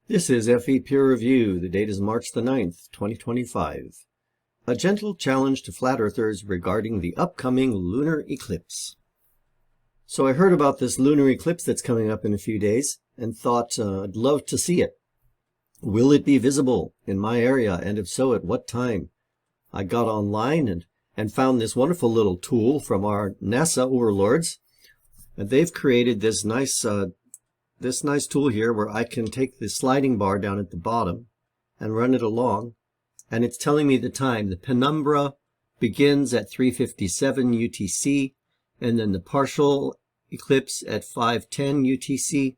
This is FE Peer Review. The date is March the 9th, 2025. A gentle challenge to flat earthers regarding the upcoming lunar eclipse. So I heard about this lunar eclipse that's coming up in a few days and thought I'd love to see it. Will it be visible in my area, and if so, at what time? I got online and found this wonderful little tool from our NASA overlords, and they've created this nice tool here where I can take the sliding bar down at the bottom and run it along, and it's telling me the time. The penumbra begins at 3:57 UTC, and then the partial eclipse at 5:10 UTC,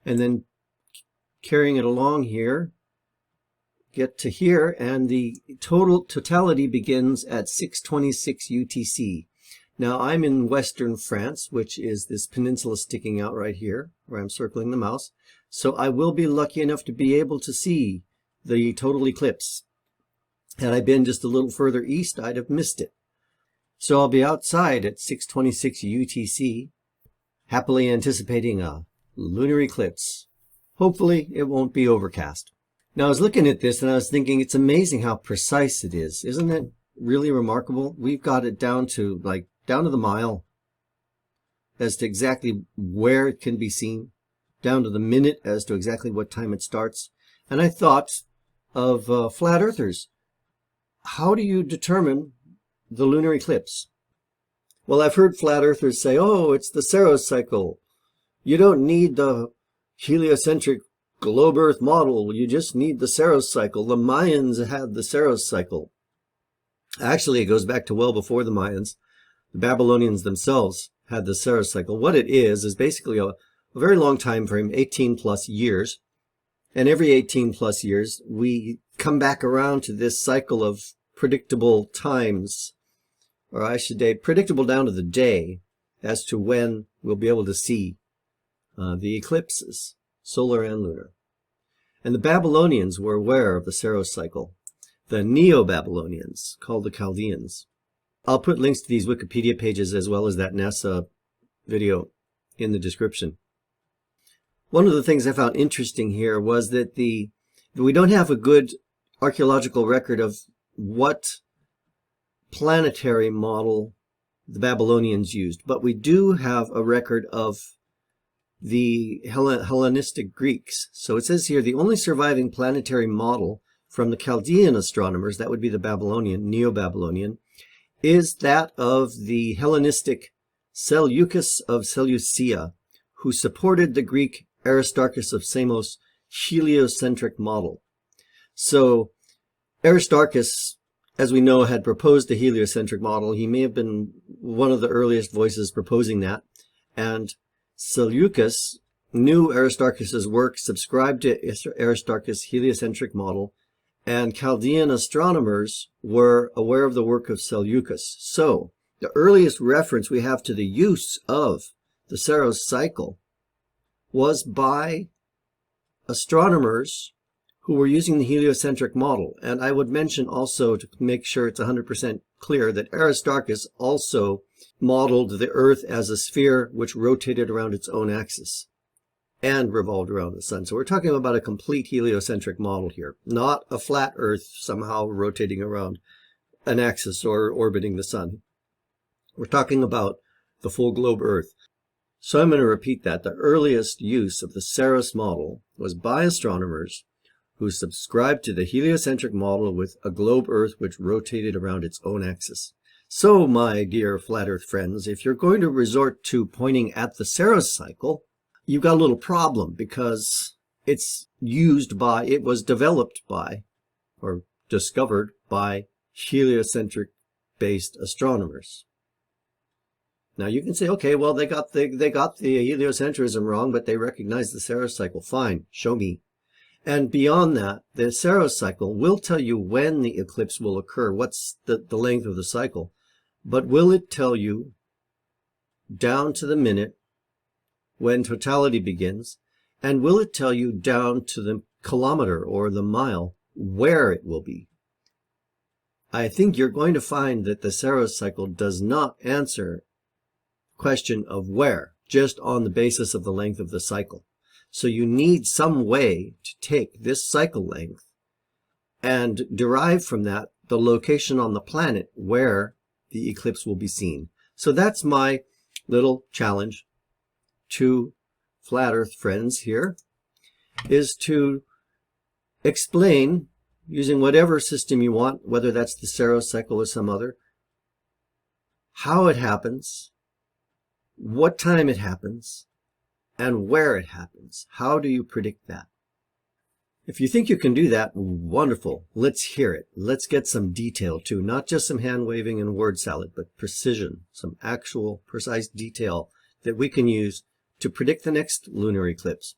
and then carrying it along here, get to here, and the totality begins at 6:26 UTC. Now, I'm in western France, which is this peninsula sticking out right here, where I'm circling the mouse. So I will be lucky enough to be able to see the total eclipse. Had I been just a little further east, I'd have missed it. So I'll be outside at 6:26 UTC, happily anticipating a lunar eclipse. Hopefully, it won't be overcast. Now, I was looking at this and I was thinking, it's amazing how precise it is. Isn't it really remarkable? We've got it down to the mile as to exactly where it can be seen, down to the minute as to exactly what time it starts. And I thought of flat earthers. How do you determine the lunar eclipse? Well, I've heard flat earthers say, oh, it's the Saros cycle. You don't need the heliocentric globe Earth model. You just need the Saros cycle. The Mayans had the Saros cycle. Actually, it goes back to well before the Mayans. The Babylonians themselves had the Saros cycle. What it is basically a very long time frame, 18 plus years. And every 18 plus years, we come back around to this cycle of predictable times, or I should say predictable down to the day, as to when we'll be able to see the eclipses, solar and lunar. And the Babylonians were aware of the Saros cycle. The Neo-Babylonians, called the Chaldeans. I'll put links to these Wikipedia pages as well as that NASA video in the description. One of the things I found interesting here was that we don't have a good archaeological record of what planetary model the Babylonians used, but we do have a record of the Hellenistic Greeks. So it says here, the only surviving planetary model from the Chaldean astronomers, that would be the Babylonian, Neo-Babylonian, is that of the Hellenistic Seleucus of Seleucia, who supported the Greek Aristarchus of Samos heliocentric model. So Aristarchus, as we know, had proposed the heliocentric model. He may have been one of the earliest voices proposing that. And Seleucus knew Aristarchus's work, subscribed to Aristarchus' heliocentric model, and Chaldean astronomers were aware of the work of Seleucus. So the earliest reference we have to the use of the Saros cycle was by astronomers who were using the heliocentric model. And I would mention also, to make sure it's 100% clear, that Aristarchus also modeled the Earth as a sphere which rotated around its own axis and revolved around the sun. So we're talking about a complete heliocentric model here, not a flat Earth somehow rotating around an axis or orbiting the sun. We're talking about the full globe Earth. So I'm going to repeat that. The earliest use of the Saros model was by astronomers who subscribed to the heliocentric model with a globe Earth which rotated around its own axis. So, my dear flat Earth friends, if you're going to resort to pointing at the Saros cycle, you've got a little problem, because it was developed by, or discovered by, heliocentric-based astronomers. Now you can say, okay, well, they got the heliocentrism wrong, but they recognize the Saros cycle. Fine, show me. And beyond that, the Saros cycle will tell you when the eclipse will occur, what's the length of the cycle. But will it tell you down to the minute when totality begins? And will it tell you down to the kilometer or the mile where it will be? I think you're going to find that the Saros cycle does not answer the question of where, just on the basis of the length of the cycle. So you need some way to take this cycle length and derive from that the location on the planet where the eclipse will be seen. So that's my little challenge to flat Earth friends here, is to explain, using whatever system you want, whether that's the Saros cycle or some other, how it happens, what time it happens, and where it happens. How do you predict that? If you think you can do that, wonderful. Let's hear it. Let's get some detail too, not just some hand waving and word salad, but precision, some actual precise detail that we can use to predict the next lunar eclipse.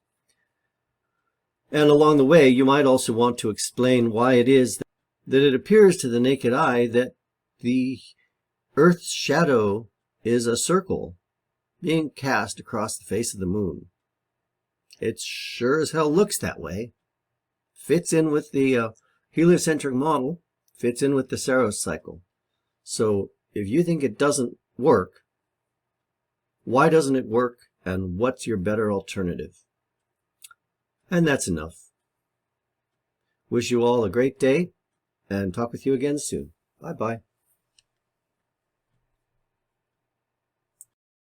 And along the way, you might also want to explain why it is that it appears to the naked eye that the Earth's shadow is a circle being cast across the face of the moon. It sure as hell looks that way. Fits in with the heliocentric model, fits in with the Saros cycle. So if you think it doesn't work, why doesn't it work, and what's your better alternative? And that's enough. Wish you all a great day, and talk with you again soon. Bye-bye.